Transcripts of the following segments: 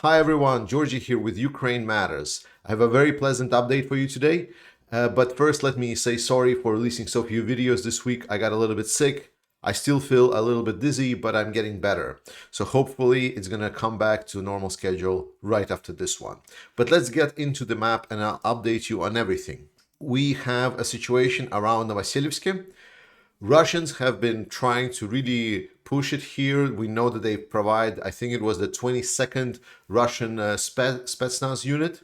Hi everyone, Georgie here with Ukraine Matters. I have a very pleasant update for you today. But first, let me say sorry for releasing so few videos this week. I got a little bit sick. I still feel a little bit dizzy, but I'm getting better. So hopefully it's going to come back to a normal schedule right after this one. But let's get into the map and I'll update you on everything. We have a situation around Novoselyevsk. Russians have been trying to really push it here. We know that they provide, I think it was the 22nd Russian Spetsnaz unit,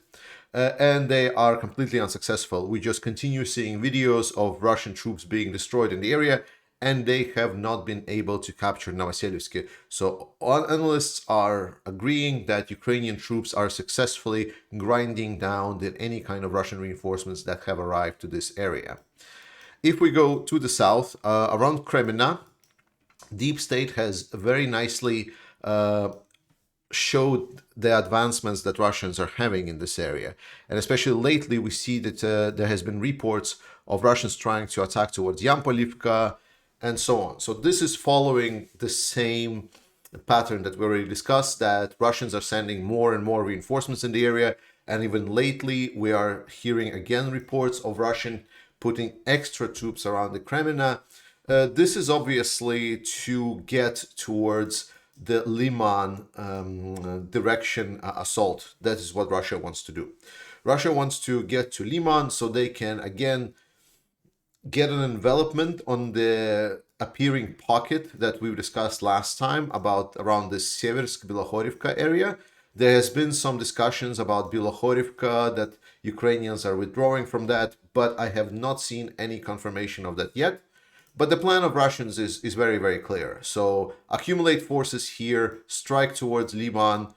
and they are completely unsuccessful. We just continue seeing videos of Russian troops being destroyed in the area, and they have not been able to capture Novoselyevsk. So all analysts are agreeing that Ukrainian troops are successfully grinding down any kind of Russian reinforcements that have arrived to this area. If we go to the south, around Kreminna, Deep State has very nicely showed the advancements that Russians are having in this area. And especially lately, we see that there has been reports of Russians trying to attack towards Yampolivka and so on. So this is following the same pattern that we already discussed, that Russians are sending more and more reinforcements in the area. And even lately, we are hearing again reports of Russian putting extra troops around the Kreminna. This is obviously to get towards the Liman direction assault. That is what Russia wants to do. Russia wants to get to Liman so they can again get an envelopment on the appearing pocket that we discussed last time about around the Seversk-Bilohorivka area. There has been some discussions about Bilohorivka, that Ukrainians are withdrawing from that, but I have not seen any confirmation of that yet. But the plan of Russians is very, very clear. So accumulate forces here, strike towards Liman,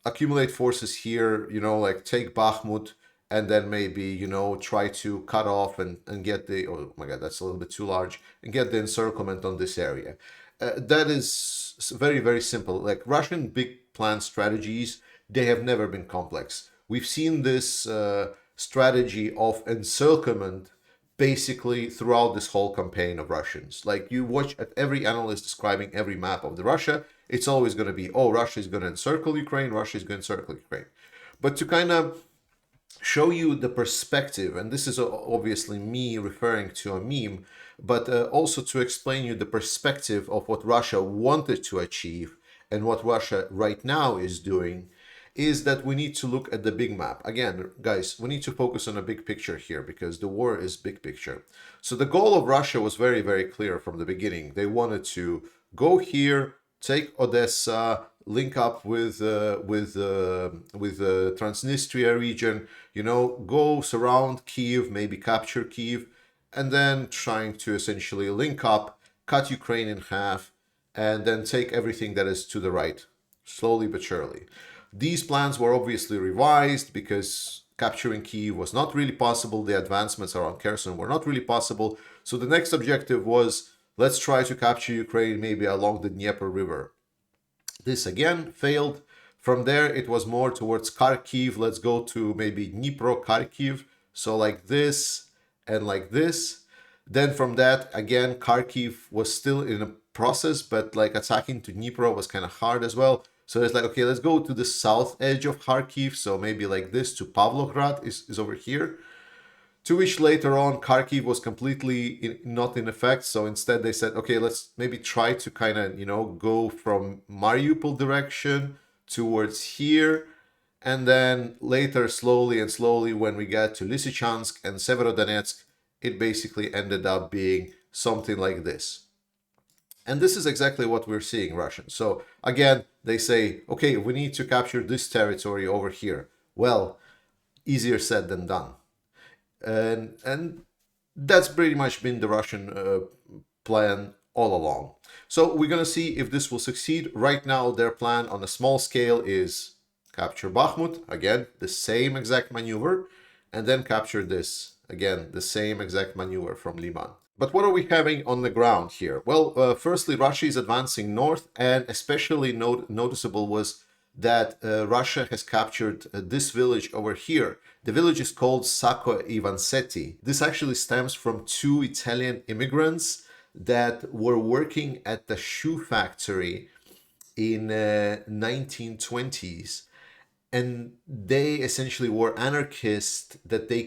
accumulate forces here, like take Bakhmut, and then maybe, try to cut off and get the, oh my God, that's a little bit too large, and get the encirclement on this area. That is very, very simple. Like Russian big plan strategies, they have never been complex. We've seen this strategy of encirclement basically throughout this whole campaign of Russians. Like you watch at every analyst describing every map of the Russia, it's always going to be, oh, Russia is going to encircle Ukraine, Russia is going to encircle Ukraine. But to kind of show you the perspective, and this is obviously me referring to a meme, but also to explain you the perspective of what Russia wanted to achieve and what Russia right now is doing, is that we need to look at the big map. Again, guys, we need to focus on a big picture here because the war is big picture. So the goal of Russia was very, very clear from the beginning. They wanted to go here, take Odessa, link up with the Transnistria region, go surround Kyiv, maybe capture Kyiv, and then trying to essentially link up, cut Ukraine in half, and then take everything that is to the right, slowly but surely. These plans were obviously revised because capturing Kyiv was not really possible. The advancements around Kherson were not really possible. So the next objective was, let's try to capture Ukraine maybe along the Dnieper River. This again failed. From there, it was more towards Kharkiv. Let's go to maybe Dnipro, Kharkiv. So like this and like this. Then from that, again, Kharkiv was still in a process, but like attacking to Dnipro was kind of hard as well. So it's like, okay, let's go to the south edge of Kharkiv. So maybe like this to Pavlograd is over here. To which later on, Kharkiv was completely not in effect. So instead they said, okay, let's maybe try to kind of, go from Mariupol direction towards here. And then later, slowly and slowly, when we get to Lysychansk and Severodonetsk, it basically ended up being something like this. And this is exactly what we're seeing, Russians. So again, they say, okay, we need to capture this territory over here. Well, easier said than done. And that's pretty much been the Russian plan all along. So we're going to see if this will succeed. Right now, their plan on a small scale is capture Bakhmut, again, the same exact maneuver, and then capture this, again, the same exact maneuver from Liman. But what are we having on the ground here? Well, firstly, Russia is advancing north, and especially noticeable was that Russia has captured this village over here. The village is called Sacco Ivansetti. This actually stems from two Italian immigrants that were working at the shoe factory in 1920s, and they essentially were anarchists that they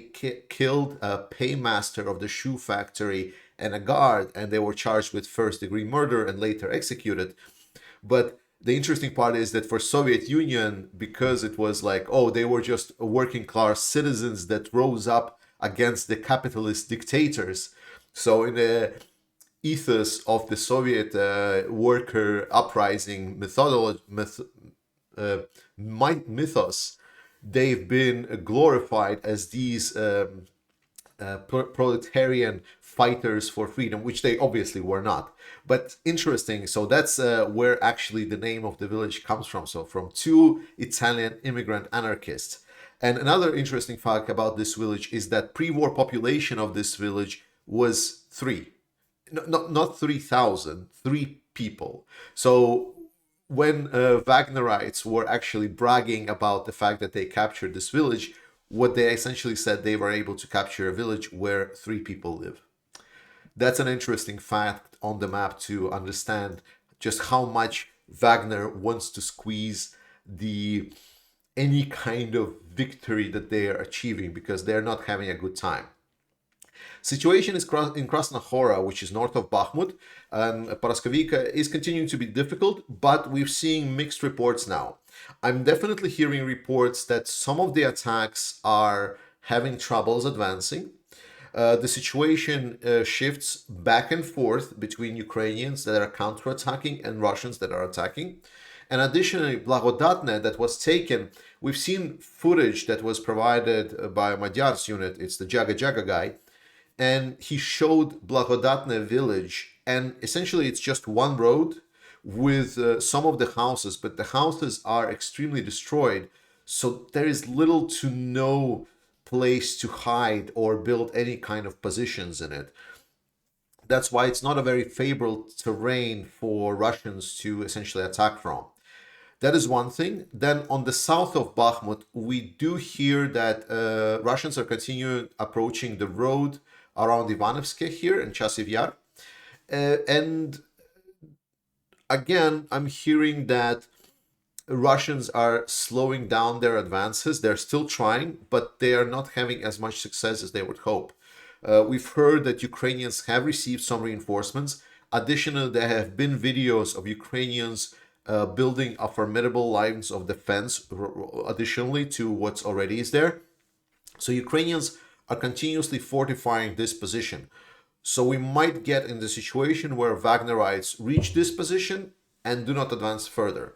killed a paymaster of the shoe factory and a guard, and they were charged with first degree murder and later executed. But the interesting part is that for Soviet Union, because it was like, oh, they were just working class citizens that rose up against the capitalist dictators. So in the ethos of the Soviet worker uprising uh, mythos, they've been glorified as these proletarian fighters for freedom, which they obviously were not. But interesting, so that's where actually the name of the village comes from. So from two Italian immigrant anarchists. And another interesting fact about this village is that pre-war population of this village was three. Not 3,000, three people. So when Wagnerites were actually bragging about the fact that they captured this village, what they essentially said, they were able to capture a village where three people live. That's an interesting fact on the map to understand just how much Wagner wants to squeeze the any kind of victory that they are achieving, because they're not having a good time. Situation is in Krasna Hora, which is north of Bakhmut, and Paraskovika is continuing to be difficult, but we're seeing mixed reports now. I'm definitely hearing reports that some of the attacks are having troubles advancing. The situation shifts back and forth between Ukrainians that are counterattacking and Russians that are attacking. And additionally, Blagodatne that was taken, we've seen footage that was provided by Magyar's unit, it's the Jaga Jaga guy, and he showed Blagodatne village, and essentially it's just one road with some of the houses, but the houses are extremely destroyed, so there is little to no place to hide or build any kind of positions in it. That's why it's not a very favorable terrain for Russians to essentially attack from. That is one thing. Then on the south of Bakhmut, we do hear that Russians are continuing approaching the road around Ivanovske here in Chasiv Yar. And again, I'm hearing that Russians are slowing down their advances. They're still trying, but they are not having as much success as they would hope. We've heard that Ukrainians have received some reinforcements. Additionally, there have been videos of Ukrainians building a formidable lines of defense additionally to what's already is there. So Ukrainians are continuously fortifying this position. So we might get in the situation where Wagnerites reach this position and do not advance further.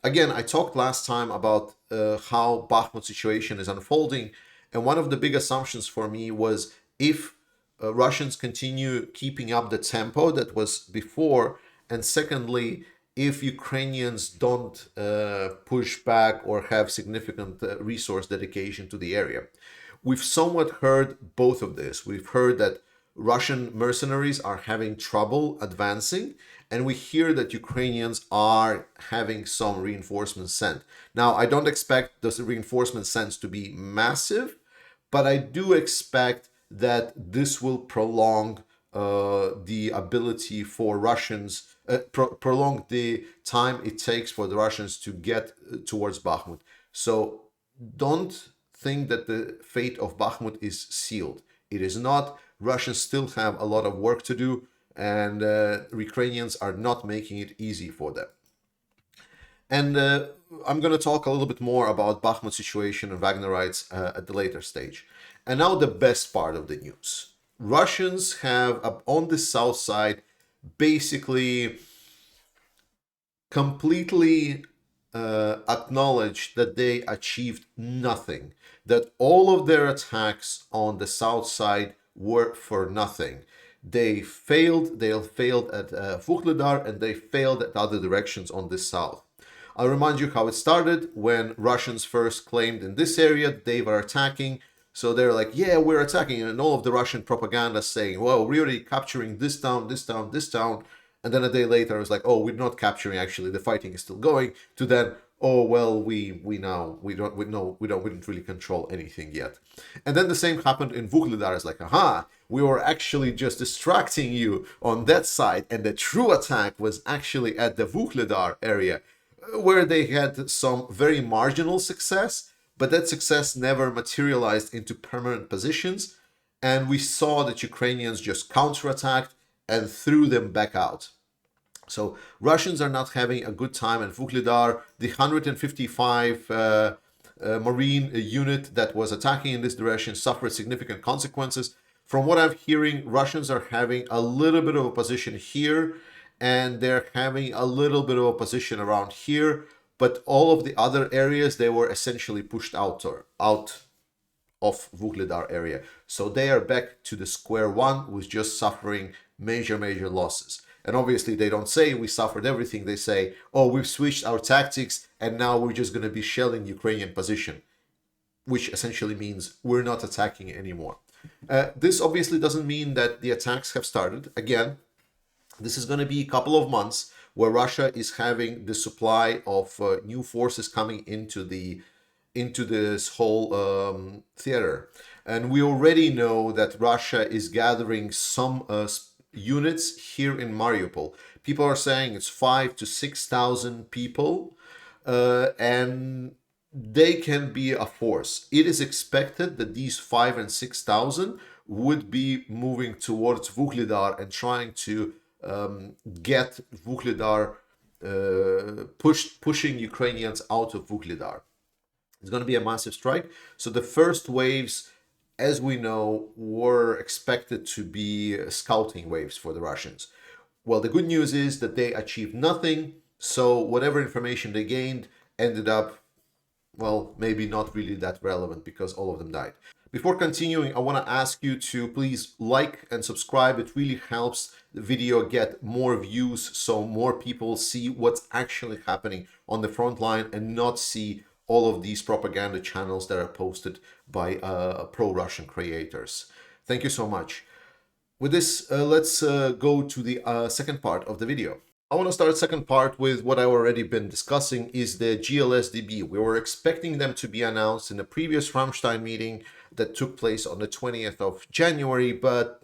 Again, I talked last time about how Bakhmut situation is unfolding, and one of the big assumptions for me was if Russians continue keeping up the tempo that was before, and secondly, if Ukrainians don't push back or have significant resource dedication to the area. We've somewhat heard both of this. We've heard that Russian mercenaries are having trouble advancing, and we hear that Ukrainians are having some reinforcements sent. Now, I don't expect those reinforcement sent to be massive, but I do expect that this will prolong the ability for Russians, prolong the time it takes for the Russians to get towards Bakhmut. So don't think that the fate of Bakhmut is sealed. It is not. Russians still have a lot of work to do, and Ukrainians are not making it easy for them. And I'm going to talk a little bit more about Bakhmut situation and Wagnerites at the later stage. And now the best part of the news. Russians have, on the south side, basically completely acknowledged that they achieved nothing, that all of their attacks on the south side were for nothing. They failed at Vuhledar, and they failed at other directions on the south. I'll remind you how it started when Russians first claimed in this area they were attacking. So they're like, yeah, we're attacking. And all of the Russian propaganda saying, well, we're already capturing this town, this town, this town. And then a day later, it was like, oh, we're not capturing, actually. The fighting is still going. To then, oh, well, we didn't really control anything yet. And then the same happened in Vuhledar. It's like, aha, we were actually just distracting you on that side. And the true attack was actually at the Vuhledar area. where they had some very marginal success, but that success never materialized into permanent positions. And we saw that Ukrainians just counterattacked and threw them back out. So Russians are not having a good time at Vuhledar. The 155 Marine unit that was attacking in this direction suffered significant consequences. From what I'm hearing, Russians are having a little bit of a position here, and they're having a little bit of a position around here, but all of the other areas, they were essentially pushed out of Vuhledar area. So they are back to the square one with just suffering major losses. And obviously they don't say we suffered everything. They say, oh, we've switched our tactics and now we're just going to be shelling Ukrainian position, which essentially means we're not attacking anymore. This obviously doesn't mean that the attacks have started. Again, this is going to be a couple of months where Russia is having the supply of new forces coming into this whole theater. And we already know that Russia is gathering some units here in Mariupol. People are saying it's 5,000 to 6,000 people, and they can be a force. It is expected that these 5,000 and 6,000 would be moving towards Vuhledar and trying to get Vuhledar, pushing Ukrainians out of Vuhledar. It's going to be a massive strike. So the first waves, as we know, were expected to be scouting waves for the Russians. Well, the good news is that they achieved nothing. So whatever information they gained ended up, well, maybe not really that relevant because all of them died. Before continuing, I want to ask you to please like and subscribe. It really helps the video get more views so more people see what's actually happening on the front line and not see all of these propaganda channels that are posted by pro-Russian creators. Thank you so much. With this, let's go to the second part of the video. I want to start second part with what I've already been discussing is the GLSDB. We were expecting them to be announced in the previous Ramstein meeting that took place on the 20th of January, but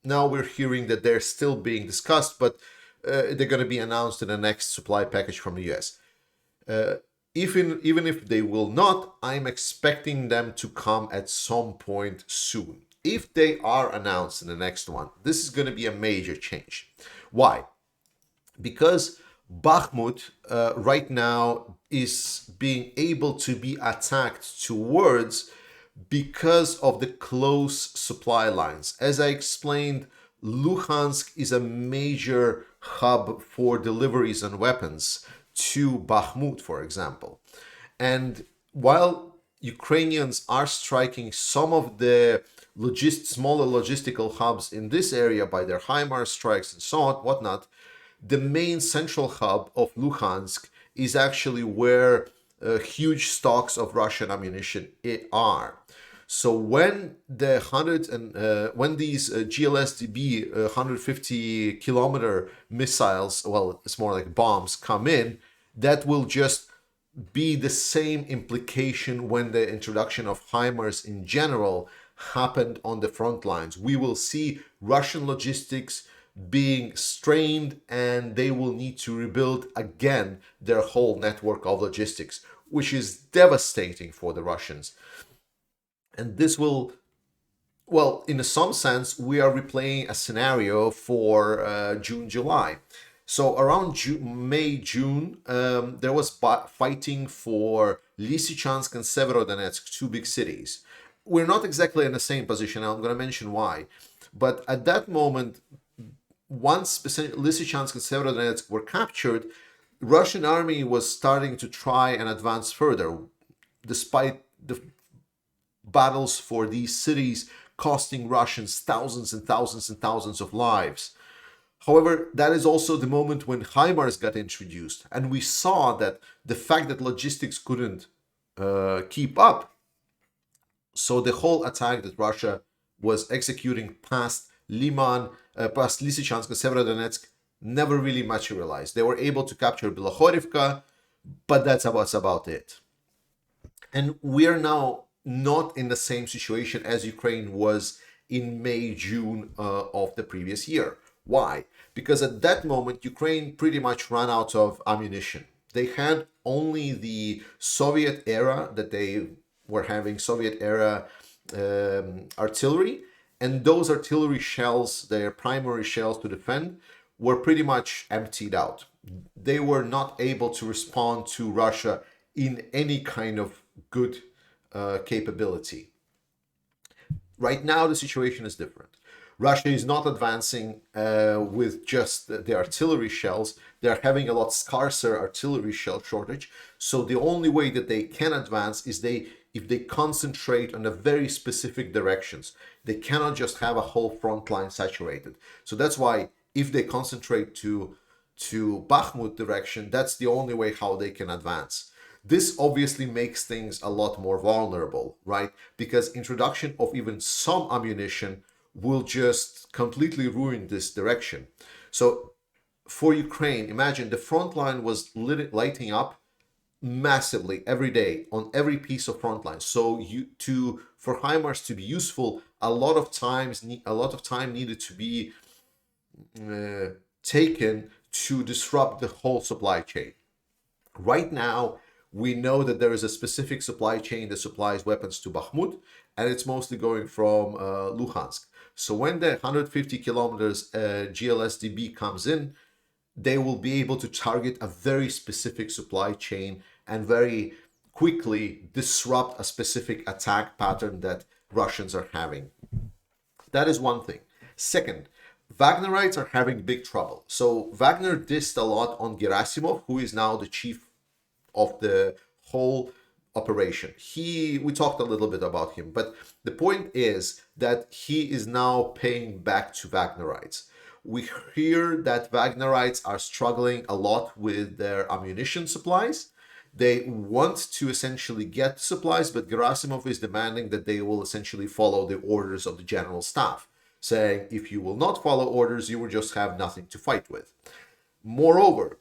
now we're hearing that they're still being discussed, but they're going to be announced in the next supply package from the US. Even if they will not, I'm expecting them to come at some point soon. If they are announced in the next one, this is going to be a major change. Why? Because Bakhmut right now is being able to be attacked towards because of the close supply lines. As I explained, Luhansk is a major hub for deliveries and weapons to Bakhmut, for example. And while Ukrainians are striking some of the smaller logistical hubs in this area by their HIMARS strikes and so on, whatnot, the main central hub of Luhansk is actually where huge stocks of Russian ammunition are. So when these GLSDB 150 kilometer missiles, well, it's more like bombs, come in, that will just be the same implication when the introduction of HIMARS in general happened on the front lines. We will see Russian logistics being strained and they will need to rebuild again their whole network of logistics, which is devastating for the Russians. And this will, well, in some sense, we are replaying a scenario for June, July. So around May, June, there was fighting for Lysychansk and Severodonetsk, two big cities. We're not exactly in the same position. I'm going to mention why. But at that moment, once Lysychansk and Severodonetsk were captured, Russian army was starting to try and advance further, despite the battles for these cities costing Russians thousands and thousands and thousands of lives. However, that is also the moment when HIMARS got introduced, and we saw that the fact that logistics couldn't keep up, so the whole attack that Russia was executing past Liman, past Lysychansk and Severodonetsk never really materialized. They were able to capture Bilohorivka, but that's about it. And we are now not in the same situation as Ukraine was in May, June of the previous year. Why? Because at that moment, Ukraine pretty much ran out of ammunition. They had only the Soviet era that they were having, Soviet era artillery, and those artillery shells, their primary shells to defend, were pretty much emptied out. They were not able to respond to Russia in any kind of good capability. Right now, the situation is different. Russia is not advancing with just the artillery shells. They're having a lot scarcer artillery shell shortage. So the only way that they can advance is if they concentrate on a very specific directions. They cannot just have a whole front line saturated. So that's why if they concentrate to Bakhmut direction, that's the only way how they can advance. This obviously makes things a lot more vulnerable, right? Because introduction of even some ammunition will just completely ruin this direction. So for Ukraine, imagine the front line was lighting up massively every day on every piece of front line. So for HIMARS to be useful, a lot of time needed to be taken to disrupt the whole supply chain. Right now, we know that there is a specific supply chain that supplies weapons to Bakhmut, and it's mostly going from Luhansk. So when the 150 kilometers GLSDB comes in, they will be able to target a very specific supply chain and very quickly disrupt a specific attack pattern that Russians are having. That is one thing. Second, Wagnerites are having big trouble. So Wagner dissed a lot on Gerasimov, who is now the chief of the whole operation. We talked a little bit about him, but the point is that he is now paying back to Wagnerites. We hear that Wagnerites are struggling a lot with their ammunition supplies. They want to essentially get supplies, but Gerasimov is demanding that they will essentially follow the orders of the general staff, saying if you will not follow orders, you will just have nothing to fight with. Moreover,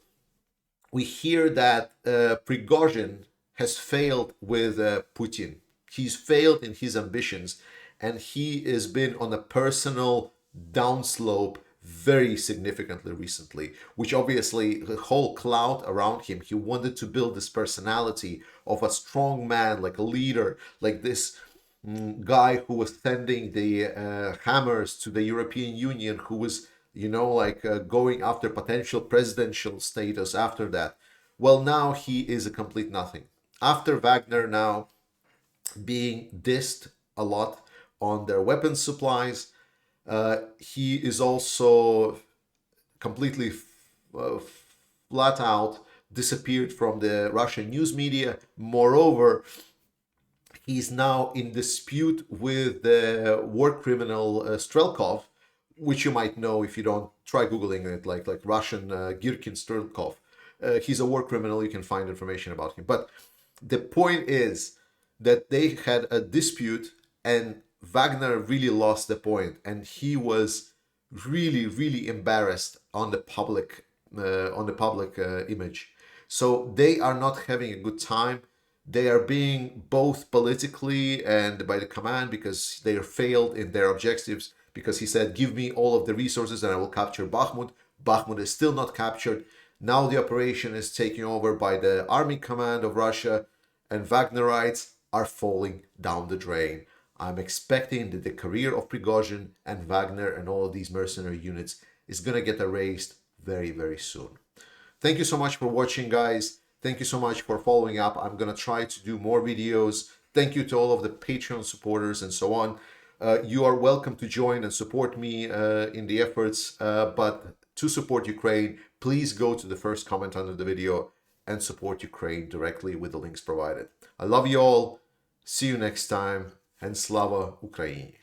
we hear that Prigozhin has failed with Putin. He's failed in his ambitions, and he has been on a personal downslope very significantly recently, which obviously the whole cloud around him, he wanted to build this personality of a strong man, like a leader, like this guy who was sending the hammers to the European Union, who was going after potential presidential status after that. Well, now he is a complete nothing. After Wagner now being dissed a lot on their weapons supplies, he is also completely flat out disappeared from the Russian news media. Moreover, he's now in dispute with the war criminal Strelkov, which you might know if you don't, try googling it, like Russian Girkin Strelkov. He's a war criminal. You can find information about him. But the point is that they had a dispute, and Wagner really lost the point, and he was really, really embarrassed on the public image. So they are not having a good time. They are being both politically and by the command, because they failed in their objectives, because he said, give me all of the resources and I will capture Bakhmut. Bakhmut is still not captured. Now the operation is taken over by the army command of Russia, and Wagnerites are falling down the drain. I'm expecting that the career of Prigozhin and Wagner and all of these mercenary units is going to get erased very, very soon. Thank you so much for watching, guys. Thank you so much for following up. I'm going to try to do more videos. Thank you to all of the Patreon supporters and so on. You are welcome to join and support me in the efforts, but to support Ukraine, please go to the first comment under the video and support Ukraine directly with the links provided. I love you all. See you next time, and Slava Ukraini.